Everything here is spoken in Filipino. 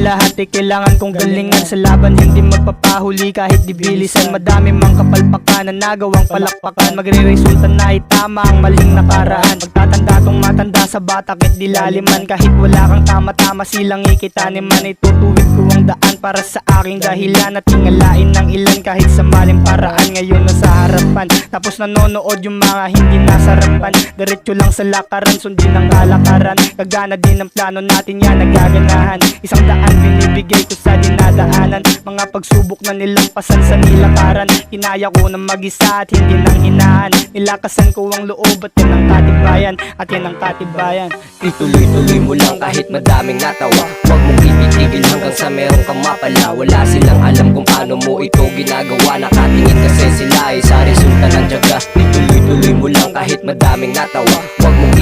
ang lahat ay kailangan kong galingan. Sa laban hindi magpapahuli kahit di bilisan. Madami mang kapalpakan na nagawang palakpakan. Magre-resulta na itama ang maling nakaraan. Magtatanda tong matanda sa batak at dilaliman. Kahit wala kang tama-tama silang ikitaniman. Itutuwid ko ang daan para sa aking dahilan. At tingalain ng ilan kahit sa maling paraan. Ngayon nasa harapan, tapos nanonood yung mga hindi nasarapan. Diretso lang sa lakaran, sundin ang kalakaran. Kagana din ang plano natin yan, nagaganahan. Isang daan binibigay ko sa dinadaanan. Mga pagsubok na nilampasan sa nilakaran. Kinaya ko na mag-isa at hindi nang hinaan. Nilakasan ko ang loob at yan ang katibayan. At yan ang katibayan. Ituloy-tuloy mo lang kahit madaming natawa. Huwag mong ipitigil hanggang sa meron kang mapala. Wala silang alam kung paano mo ito ginagawa. Nakatingin kasi sila ay sa resulta ng tiyaga. Ituloy-tuloy mo lang kahit madaming natawa. Huwag mong